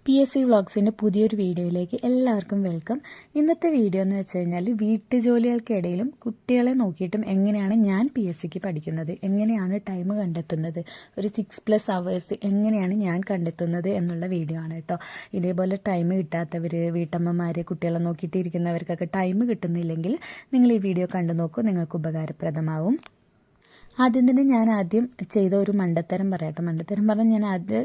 PSC വ്ളോഗ്സിൻ്റെ പുതിയൊരു വീഡിയോയിലേക്ക് എല്ലാവർക്കും വെൽക്കം. ഇന്നത്തെ വീഡിയോ എന്ന് വെച്ച് കഴിഞ്ഞാൽ വീട്ടുജോലികൾക്കിടയിലും കുട്ടികളെ നോക്കിയിട്ടും എങ്ങനെയാണ് ഞാൻ PSCക്ക് പഠിക്കുന്നത്, എങ്ങനെയാണ് ടൈം കണ്ടെത്തുന്നത്, ഒരു 6+ hours എങ്ങനെയാണ് ഞാൻ കണ്ടെത്തുന്നത് എന്നുള്ള വീഡിയോ ആണ് കേട്ടോ. ഇതേപോലെ ടൈം കിട്ടാത്തവർ, വീട്ടമ്മമാർ, കുട്ടികളെ നോക്കിയിട്ട് ഇരിക്കുന്നവർക്കൊക്കെ ടൈം കിട്ടുന്നില്ലെങ്കിൽ നിങ്ങൾ ഈ വീഡിയോ കണ്ടു നോക്കൂ, നിങ്ങൾക്ക് ഉപകാരപ്രദമാവും. ആദ്യം തന്നെ ഞാൻ ചെയ്ത ഒരു മണ്ടത്തരം പറയട്ടെ. മണ്ടത്തരം പറഞ്ഞാൽ ഞാൻ അത്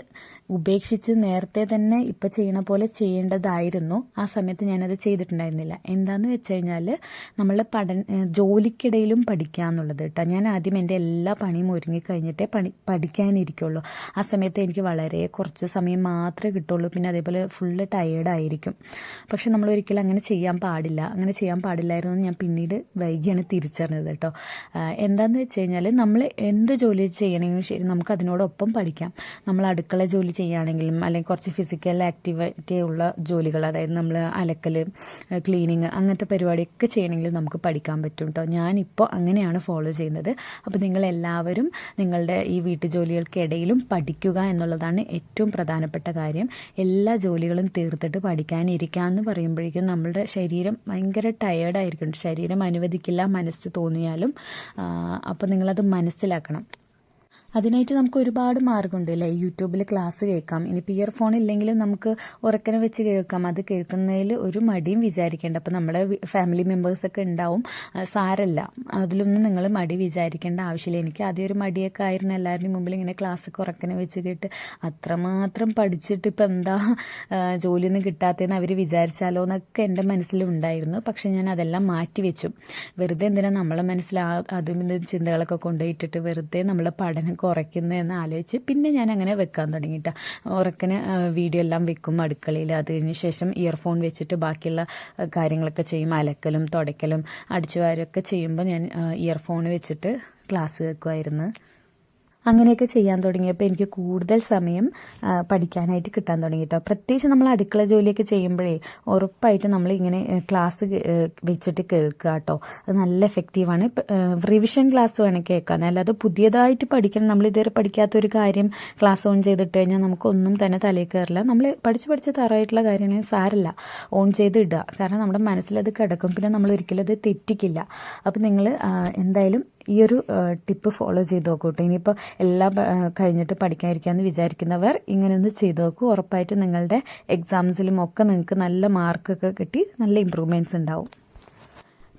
ഉപേക്ഷിച്ച് നേരത്തെ തന്നെ ഇപ്പം ചെയ്യണ പോലെ ചെയ്യേണ്ടതായിരുന്നു. ആ സമയത്ത് ഞാനത് ചെയ്തിട്ടുണ്ടായിരുന്നില്ല. എന്താന്ന് വെച്ച് കഴിഞ്ഞാൽ നമ്മളുടെ ജോലിക്കിടയിലും പഠിക്കുക എന്നുള്ളത് കേട്ടോ. ഞാൻ ആദ്യം എൻ്റെ എല്ലാ പണിയും ഒരുങ്ങി കഴിഞ്ഞിട്ടേ പഠിക്കാനിരിക്കുള്ളൂ. ആ സമയത്ത് എനിക്ക് വളരെ കുറച്ച് സമയം മാത്രമേ കിട്ടുള്ളൂ. പിന്നെ അതേപോലെ ഫുള്ള് ടയേർഡായിരിക്കും. പക്ഷെ നമ്മൾ ഒരിക്കലും അങ്ങനെ ചെയ്യാൻ പാടില്ല. അങ്ങനെ ചെയ്യാൻ പാടില്ലായിരുന്നു എന്ന് ഞാൻ പിന്നീട് വൈകിയാണ് തിരിച്ചറിഞ്ഞത് കേട്ടോ. എന്താണെന്ന് വെച്ച് കഴിഞ്ഞാൽ നമ്മൾ എന്ത് ജോലി ചെയ്യണമെങ്കിലും ശരി, നമുക്ക് അതിനോടൊപ്പം പഠിക്കാം. നമ്മൾ അടുക്കള ജോലി ചെയ്യുകയാണെങ്കിലും അല്ലെങ്കിൽ കുറച്ച് ഫിസിക്കൽ ആക്ടിവിറ്റി ഉള്ള ജോലികൾ, അതായത് നമ്മൾ അലക്കൽ, ക്ലീനിങ്, അങ്ങനത്തെ പരിപാടിയൊക്കെ ചെയ്യണമെങ്കിലും നമുക്ക് പഠിക്കാൻ പറ്റും കേട്ടോ. ഞാനിപ്പോൾ അങ്ങനെയാണ് ഫോളോ ചെയ്യുന്നത്. അപ്പോൾ നിങ്ങളെല്ലാവരും നിങ്ങളുടെ ഈ വീട്ടുജോലികൾക്കിടയിലും പഠിക്കുക എന്നുള്ളതാണ് ഏറ്റവും പ്രധാനപ്പെട്ട കാര്യം. എല്ലാ ജോലികളും തീർത്തിട്ട് പഠിക്കാനിരിക്കാമെന്ന് പറയുമ്പോഴേക്കും നമ്മളുടെ ശരീരം ഭയങ്കര ടയേർഡായിരിക്കും. ശരീരം അനുവദിക്കില്ല, മനസ്സ് തോന്നിയാലും. അപ്പോൾ നിങ്ങളത് മനസ്സിലാക്കണം. അതിനായിട്ട് നമുക്ക് ഒരുപാട് മാർഗ്ഗമുണ്ട് അല്ലേ. യൂട്യൂബിൽ ക്ലാസ് കേൾക്കാം. ഇനിയിപ്പോൾ ഇയർഫോൺ ഇല്ലെങ്കിലും നമുക്ക് ഉറക്കനെ വെച്ച് കേൾക്കാം. അത് കേൾക്കുന്നതിൽ ഒരു മടിയും വിചാരിക്കേണ്ട. അപ്പോൾ നമ്മുടെ ഫാമിലി മെമ്പേഴ്സൊക്കെ ഉണ്ടാവും, സാരല്ല, അതിലൊന്നും നിങ്ങൾ മടി വിചാരിക്കേണ്ട ആവശ്യമില്ല. എനിക്ക് ആദ്യം ഒരു മടിയൊക്കെ ആയിരുന്നു. എല്ലാവരുടെയും മുമ്പിൽ ഇങ്ങനെ ക്ലാസ്സൊക്കെ ഉറക്കനെ വെച്ച് കേട്ട് അത്രമാത്രം പഠിച്ചിട്ട് ഇപ്പം എന്താ ജോലിയൊന്നും കിട്ടാത്തതെന്ന് അവർ വിചാരിച്ചാലോ എന്നൊക്കെ എൻ്റെ മനസ്സിലുണ്ടായിരുന്നു. പക്ഷെ ഞാൻ അതെല്ലാം മാറ്റി വെച്ചു. വെറുതെ എന്തിനാ നമ്മളെ മനസ്സിൽ അതും ചിന്തകളൊക്കെ കൊണ്ടുപോയിട്ടിട്ട് വെറുതെ നമ്മളെ പഠനം കുറയ്ക്കുന്നതെന്ന് ആലോചിച്ച് പിന്നെ ഞാൻ അങ്ങനെ വെക്കാൻ തുടങ്ങിയിട്ടാ. ഉറക്കന് വീഡിയോ എല്ലാം വെക്കും അടുക്കളയിൽ. അതിന് ശേഷം ഇയർഫോൺ വെച്ചിട്ട് ബാക്കിയുള്ള കാര്യങ്ങളൊക്കെ ചെയ്യും. അലക്കലും തുടയ്ക്കലും അടിച്ചുവാരൊക്കെ ചെയ്യുമ്പോൾ ഞാൻ ഇയർഫോൺ വെച്ചിട്ട് ക്ലാസ് കേൾക്കുമായിരുന്നു. അങ്ങനെയൊക്കെ ചെയ്യാൻ തുടങ്ങിയപ്പോൾ എനിക്ക് കൂടുതൽ സമയം പഠിക്കാനായിട്ട് കിട്ടാൻ തുടങ്ങി കേട്ടോ. പ്രത്യേകിച്ച് നമ്മൾ അടുക്കള ജോലിയൊക്കെ ചെയ്യുമ്പോഴേ ഉറപ്പായിട്ട് നമ്മൾ ഇങ്ങനെ ക്ലാസ് വെച്ചിട്ട് കേൾക്കുക കേട്ടോ. അത് നല്ല എഫക്റ്റീവാണ്. റിവിഷൻ ക്ലാസ് വേണം കേൾക്കാൻ, അല്ലാതെ പുതിയതായിട്ട് പഠിക്കണം. നമ്മൾ ഇതുവരെ പഠിക്കാത്തൊരു കാര്യം ക്ലാസ് ഓൺ ചെയ്തിട്ട് കഴിഞ്ഞാൽ നമുക്കൊന്നും തന്നെ തലയിൽ കയറില്ല. നമ്മൾ പഠിച്ച് തറവായിട്ടുള്ള കാര്യമാണെങ്കിൽ സാരല്ല, ഓൺ ചെയ്ത് ഇടുക. കാരണം നമ്മുടെ മനസ്സിലത് കിടക്കും. പിന്നെ നമ്മൾ ഒരിക്കലും അത് തെറ്റിക്കില്ല. അപ്പം നിങ്ങൾ എന്തായാലും ഈ ഒരു ടിപ്പ് ഫോളോ ചെയ്ത് നോക്കൂ കേട്ടോ. ഇനിയിപ്പോൾ എല്ലാം കഴിഞ്ഞിട്ട് പഠിക്കാതിരിക്കാമെന്ന് വിചാരിക്കുന്നവർ ഇങ്ങനെ ഒന്ന് ചെയ്ത് നോക്കൂ. ഉറപ്പായിട്ട് നിങ്ങളുടെ എക്സാംസിലും ഒക്കെ നിങ്ങൾക്ക് നല്ല മാർക്കൊക്കെ കിട്ടി നല്ല ഇമ്പ്രൂവ്മെൻറ്റ്സ് ഉണ്ടാവും.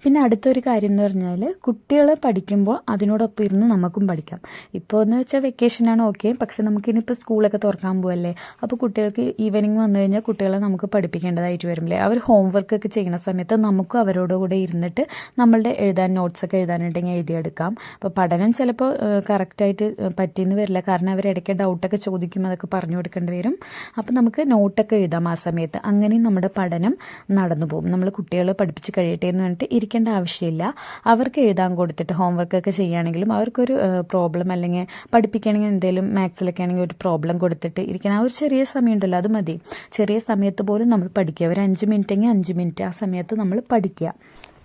പിന്നെ അടുത്തൊരു കാര്യം എന്ന് പറഞ്ഞാൽ കുട്ടികളെ പഠിക്കുമ്പോൾ അതിനോടൊപ്പം ഇരുന്ന് നമുക്കും പഠിക്കാം. ഇപ്പോൾ എന്ന് വെച്ചാൽ വെക്കേഷനാണ്, ഓക്കെ. പക്ഷെ നമുക്കിനിപ്പോൾ സ്കൂളൊക്കെ തുറക്കാൻ പോവല്ലേ. അപ്പോൾ കുട്ടികൾക്ക് ഈവനിങ് വന്നു കഴിഞ്ഞാൽ കുട്ടികളെ നമുക്ക് പഠിപ്പിക്കേണ്ടതായിട്ട് വരുമല്ലേ. അവർ ഹോംവർക്കൊക്കെ ചെയ്യുന്ന സമയത്ത് നമുക്കും അവരോട് കൂടെ ഇരുന്നിട്ട് നമ്മളുടെ നോട്ട്സൊക്കെ എഴുതാനുണ്ടെങ്കിൽ എഴുതിയെടുക്കാം. അപ്പോൾ പഠനം ചിലപ്പോൾ കറക്റ്റായിട്ട് പറ്റിയെന്ന് വരില്ല. കാരണം അവർ ഇടയ്ക്ക് ഡൗട്ടൊക്കെ ചോദിക്കും, അതൊക്കെ പറഞ്ഞു കൊടുക്കേണ്ടി വരും. അപ്പോൾ നമുക്ക് നോട്ടൊക്കെ എഴുതാം ആ സമയത്ത്. അങ്ങനെയും നമ്മുടെ പഠനം നടന്നു പോകും. നമ്മൾ കുട്ടികളെ പഠിപ്പിച്ച് കഴിയട്ടെ എന്ന് പറഞ്ഞിട്ട് ക്കേണ്ട ആവശ്യമില്ല. അവർക്ക് എഴുതാൻ കൊടുത്തിട്ട് ഹോംവർക്കൊക്കെ ചെയ്യുകയാണെങ്കിലും അവർക്കൊരു പ്രോബ്ലം അല്ലെങ്കിൽ പഠിപ്പിക്കുകയാണെങ്കിൽ എന്തെങ്കിലും മാത്സിലൊക്കെ ആണെങ്കിൽ ഒരു പ്രോബ്ലം കൊടുത്തിട്ട് ഇരിക്കണം. ആ ഒരു ചെറിയ സമയം ഉണ്ടല്ലോ, അത് മതി. ചെറിയ സമയത്ത് പോലും നമ്മൾ പഠിക്കുക. ഒരു 5 മിനിറ്റെങ്കിൽ 5 മിനിറ്റ് ആ സമയത്ത് നമ്മൾ പഠിക്കുക.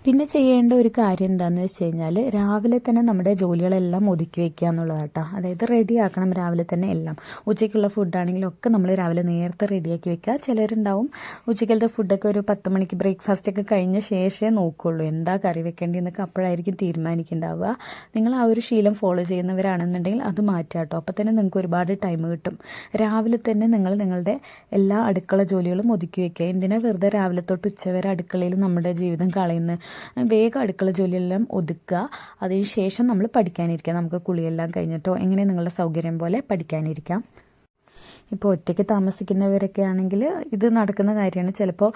പിന്നെ ചെയ്യേണ്ട ഒരു കാര്യം എന്താണെന്ന് വെച്ച് കഴിഞ്ഞാൽ രാവിലെ തന്നെ നമ്മുടെ ജോലികളെല്ലാം ഒതുക്കി വെക്കുക എന്നുള്ളതാണ് കേട്ടോ. അതായത് റെഡിയാക്കണം രാവിലെ തന്നെ എല്ലാം. ഉച്ചയ്ക്കുള്ള ഫുഡാണെങ്കിലും ഒക്കെ നമ്മൾ രാവിലെ നേരത്തെ റെഡിയാക്കി വെക്കുക. ചിലരുണ്ടാവും ഉച്ചയ്ക്കലത്തെ ഫുഡൊക്കെ ഒരു 10 മണിക്ക് ബ്രേക്ക്ഫാസ്റ്റൊക്കെ കഴിഞ്ഞ ശേഷമേ നോക്കുകയുള്ളൂ എന്താ കറി വെക്കേണ്ടതെന്നൊക്കെ അപ്പോഴായിരിക്കും തീരുമാനിക്കുന്നുണ്ടാവുക. നിങ്ങൾ ആ ഒരു ശീലം ഫോളോ ചെയ്യുന്നവരാണെന്നുണ്ടെങ്കിൽ അത് മാറ്റുക കേട്ടോ. അപ്പോൾ തന്നെ നിങ്ങൾക്ക് ഒരുപാട് ടൈം കിട്ടും. രാവിലെ തന്നെ നിങ്ങൾ നിങ്ങളുടെ എല്ലാ അടുക്കള ജോലികളും ഒതുക്കി വെക്കുക. എന്തിനാ വെറുതെ രാവിലെ തൊട്ട് ഉച്ചവരെ അടുക്കളയിൽ നമ്മുടെ ജീവിതം കളയുന്നത്? വേഗം അടുക്കള ജോലിയെല്ലാം ഒതുക്കുക. അതിന് ശേഷം നമ്മൾ പഠിക്കാനിരിക്കാം. നമുക്ക് കുളിയെല്ലാം കഴിഞ്ഞിട്ടോ എങ്ങനെ നിങ്ങളുടെ സൗകര്യം പോലെ പഠിക്കാനിരിക്കാം. ഇപ്പോൾ ഒറ്റയ്ക്ക് താമസിക്കുന്നവരൊക്കെ ആണെങ്കിൽ ഇത് നടക്കുന്ന കാര്യമാണ്. ചിലപ്പോൾ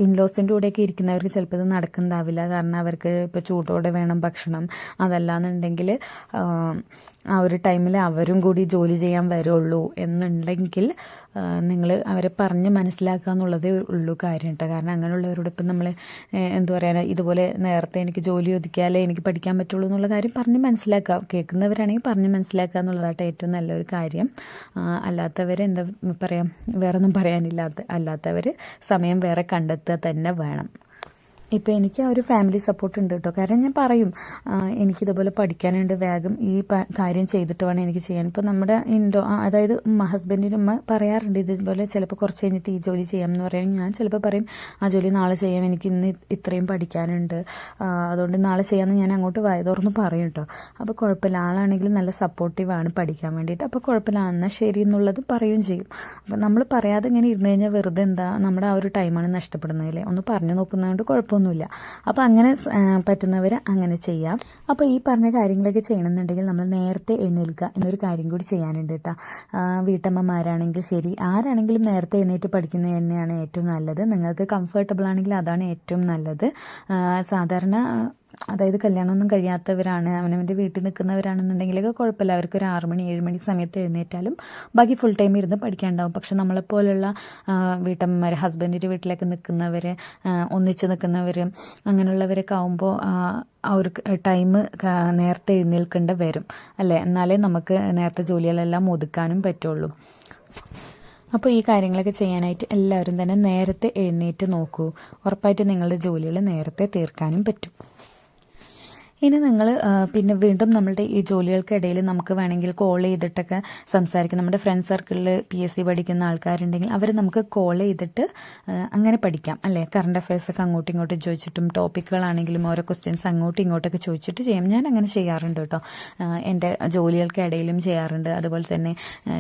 ഇൻലോസിൻ്റെ കൂടെയൊക്കെ ഇരിക്കുന്നവർക്ക് ചിലപ്പോൾ ഇത് നടക്കുന്നതാവില്ല. കാരണം അവർക്ക് ഇപ്പോൾ ചൂടോടെ വേണം ഭക്ഷണം. അതല്ലാന്നുണ്ടെങ്കിൽ ആ ഒരു ടൈമിൽ അവരും കൂടി ജോലി ചെയ്യാൻ വരുള്ളൂ എന്നുണ്ടെങ്കിൽ നിങ്ങൾ അവരെ പറഞ്ഞ് മനസ്സിലാക്കുക എന്നുള്ളതേ ഉള്ളൂ കാര്യം കേട്ടോ. കാരണം അങ്ങനെയുള്ളവരോട് ഇപ്പം നമ്മൾ എന്താ പറയുക, ഇതുപോലെ നേരത്തെ എനിക്ക് ജോലി ഒതുക്കിയാലേ എനിക്ക് പഠിക്കാൻ പറ്റുള്ളൂ എന്നുള്ള കാര്യം പറഞ്ഞ് മനസ്സിലാക്കുക. കേൾക്കുന്നവരാണെങ്കിൽ പറഞ്ഞ് മനസ്സിലാക്കുക എന്നുള്ളതായിട്ട് ഏറ്റവും നല്ലൊരു കാര്യം. അല്ലാത്തവർ എന്താ പറയാം, വേറൊന്നും പറയാനില്ലാത്ത അല്ലാത്തവർ സമയം വേറെ കണ്ടെത്തുക തന്നെ വേണം. ഇപ്പോൾ എനിക്ക് ആ ഒരു ഫാമിലി സപ്പോർട്ട് ഉണ്ട് കേട്ടോ. കാരണം ഞാൻ പറയും എനിക്കിതുപോലെ പഠിക്കാനുണ്ട്, വേഗം ഈ കാര്യം ചെയ്തിട്ട് വേണം എനിക്ക് ചെയ്യാൻ. ഇപ്പോൾ നമ്മുടെ അതായത് ഹസ്ബൻഡിൻ്റെ ഉമ്മ പറയാറുണ്ട് ഇതുപോലെ ചിലപ്പോൾ കുറച്ച് കഴിഞ്ഞിട്ട് ഈ ജോലി ചെയ്യാമെന്ന് പറയും. ഞാൻ ചിലപ്പോൾ പറയും ആ ജോലി നാളെ ചെയ്യാം, എനിക്ക് ഇന്ന് ഇത്രയും പഠിക്കാനുണ്ട്, അതുകൊണ്ട് നാളെ ചെയ്യാമെന്ന് ഞാൻ അങ്ങോട്ട് തുറന്ന് പറയും കേട്ടോ. അപ്പോൾ കുഴപ്പമില്ല, ആളാണെങ്കിലും നല്ല സപ്പോർട്ടീവാണ് പഠിക്കാൻ വേണ്ടിയിട്ട്. അപ്പോൾ കുഴപ്പമില്ല, എന്നാൽ ശരി എന്നുള്ളത് പറയുകയും ചെയ്യും. അപ്പോൾ നമ്മൾ പറയാതെ ഇങ്ങനെ ഇരുന്ന് കഴിഞ്ഞാൽ വെറുതെ എന്താ നമ്മുടെ ആ ഒരു ടൈമാണ് നഷ്ടപ്പെടുന്നതില്ലേ. ഒന്ന് പറഞ്ഞു നോക്കുന്നതുകൊണ്ട് കുഴപ്പമൊന്നുമില്ല. അപ്പോൾ അങ്ങനെ പറ്റുന്നവർ അങ്ങനെ ചെയ്യാം. അപ്പോൾ ഈ പറഞ്ഞ കാര്യങ്ങളൊക്കെ ചെയ്യണമെന്നുണ്ടെങ്കിൽ നമ്മൾ നേരത്തെ എഴുന്നേൽക്കുക എന്നൊരു കാര്യം കൂടി ചെയ്യാനുണ്ട് കേട്ടോ. വീട്ടമ്മമാരാണെങ്കിൽ ശരി, ആരാണെങ്കിലും നേരത്തെ എഴുന്നേറ്റ് പഠിക്കുന്നത് തന്നെയാണ് ഏറ്റവും നല്ലത്. നിങ്ങൾക്ക് കംഫർട്ടബിൾ ആണെങ്കിൽ അതാണ് ഏറ്റവും നല്ലത്. സാധാരണ അതായത് കല്യാണമൊന്നും കഴിയാത്തവരാണ്, അവനവൻ്റെ വീട്ടിൽ നിൽക്കുന്നവരാണെന്നുണ്ടെങ്കിലൊക്കെ കുഴപ്പമില്ല, അവർക്ക് ഒരു 6 മണി 7 മണി സമയത്ത് എഴുന്നേറ്റാലും ബാക്കി ഫുൾ ടൈം ഇരുന്ന് പഠിക്കാനുണ്ടാവും. പക്ഷെ നമ്മളെപ്പോലുള്ള വീട്ടമ്മമാർ, ഹസ്ബൻഡിൻ്റെ വീട്ടിലൊക്കെ നിൽക്കുന്നവർ, ഒന്നിച്ച് നിൽക്കുന്നവർ, അങ്ങനെയുള്ളവരൊക്കെ ആകുമ്പോൾ ആ ഒരു ടൈം നേരത്തെ എഴുന്നേൽക്കേണ്ട വരും അല്ലേ, എന്നാലേ നമുക്ക് നേരത്തെ ജോലികളെല്ലാം ഒതുക്കാനും പറ്റുള്ളൂ. അപ്പോൾ ഈ കാര്യങ്ങളൊക്കെ ചെയ്യാനായിട്ട് എല്ലാവരും തന്നെ നേരത്തെ എഴുന്നേറ്റ് നോക്കൂ. ഉറപ്പായിട്ട് നിങ്ങളുടെ ജോലികൾ നേരത്തെ തീർക്കാനും പറ്റും. ഇനി നിങ്ങൾ പിന്നെ വീണ്ടും നമ്മളുടെ ഈ ജോലികൾക്കിടയിൽ നമുക്ക് വേണമെങ്കിൽ കോൾ ചെയ്തിട്ടൊക്കെ സംസാരിക്കും. നമ്മുടെ ഫ്രണ്ട് സർക്കിളിൽ PSC പഠിക്കുന്ന ആൾക്കാരുണ്ടെങ്കിൽ അവർ നമുക്ക് കോൾ ചെയ്തിട്ട് അങ്ങനെ പഠിക്കാം അല്ലേ. കറണ്ട് അഫയേഴ്സൊക്കെ അങ്ങോട്ടും ഇങ്ങോട്ടും ചോദിച്ചിട്ടും ടോപ്പിക്കുകളാണെങ്കിലും ഓരോ ക്വസ്റ്റ്യൻസ് അങ്ങോട്ടും ഇങ്ങോട്ടൊക്കെ ചോദിച്ചിട്ട് ചെയ്യാം. ഞാൻ അങ്ങനെ ചെയ്യാറുണ്ട് കേട്ടോ, എൻ്റെ ജോലികൾക്കിടയിലും ചെയ്യാറുണ്ട്. അതുപോലെ തന്നെ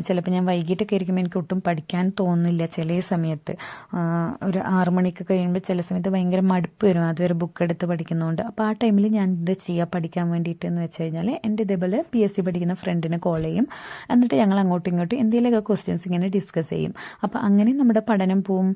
ചിലപ്പോൾ ഞാൻ വൈകിട്ടൊക്കെ ഇരിക്കുമ്പോൾ എനിക്ക് ഒട്ടും പഠിക്കാൻ തോന്നുന്നില്ല ചില സമയത്ത്. ഒരു 6 മണിക്ക് കഴിയുമ്പോൾ ചില സമയത്ത് ഭയങ്കര മടുപ്പ് വരും, അതുവരെ ബുക്ക് എടുത്ത് പഠിക്കുന്നതുകൊണ്ട്. അപ്പോൾ ആ ടൈമിൽ ഞാൻ ഇത് പഠിക്കാൻ വേണ്ടിയിട്ട് എന്ന് വെച്ച് കഴിഞ്ഞാൽ എൻ്റെ ഇതേപോലെ PSC പഠിക്കുന്ന ഫ്രണ്ടിനെ കോൾ ചെയ്യും. എന്നിട്ട് ഞങ്ങൾ അങ്ങോട്ടും ഇങ്ങോട്ടും എന്തെങ്കിലുമൊക്കെ ക്വസ്റ്റ്യൻസ് ഇങ്ങനെ ഡിസ്കസ് ചെയ്യും. അപ്പോൾ അങ്ങനെ നമ്മുടെ പഠനം പോവും,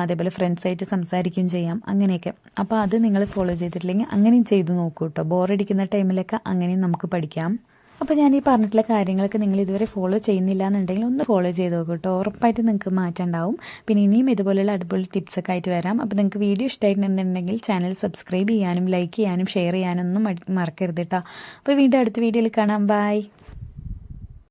അതേപോലെ ഫ്രണ്ട്സായിട്ട് സംസാരിക്കുകയും ചെയ്യാം, അങ്ങനെയൊക്കെ. അപ്പോൾ അത് നിങ്ങൾ ഫോളോ ചെയ്തിട്ടില്ലെങ്കിൽ അങ്ങനെയും ചെയ്ത് നോക്കൂ കേട്ടോ. ബോറടിക്കുന്ന ടൈമിലൊക്കെ അങ്ങനെയും നമുക്ക് പഠിക്കാം. അപ്പോൾ ഞാൻ ഈ പറഞ്ഞിട്ടുള്ള കാര്യങ്ങളൊക്കെ നിങ്ങൾ ഇതുവരെ ഫോളോ ചെയ്യുന്നില്ല എന്നുണ്ടെങ്കിൽ ഒന്ന് ഫോളോ ചെയ്ത് നോക്കൂ കേട്ടോ. ഉറപ്പായിട്ട് നിങ്ങൾക്ക് മാറ്റം ഉണ്ടാവും. പിന്നെ ഇനിയും ഇതുപോലെയുള്ള അടിപൊളി ടിപ്സൊക്കെ ആയിട്ട് വരാം. അപ്പോൾ നിങ്ങൾക്ക് വീഡിയോ ഇഷ്ടമായിട്ടുണ്ടെന്നുണ്ടെങ്കിൽ ചാനൽ സബ്സ്ക്രൈബ് ചെയ്യാനും ലൈക്ക് ചെയ്യാനും ഷെയർ ചെയ്യാനൊന്നും മറക്കരുത് കേട്ടോ. അപ്പോൾ വീണ്ടും അടുത്ത വീഡിയോയിൽ കാണാം. ബൈ.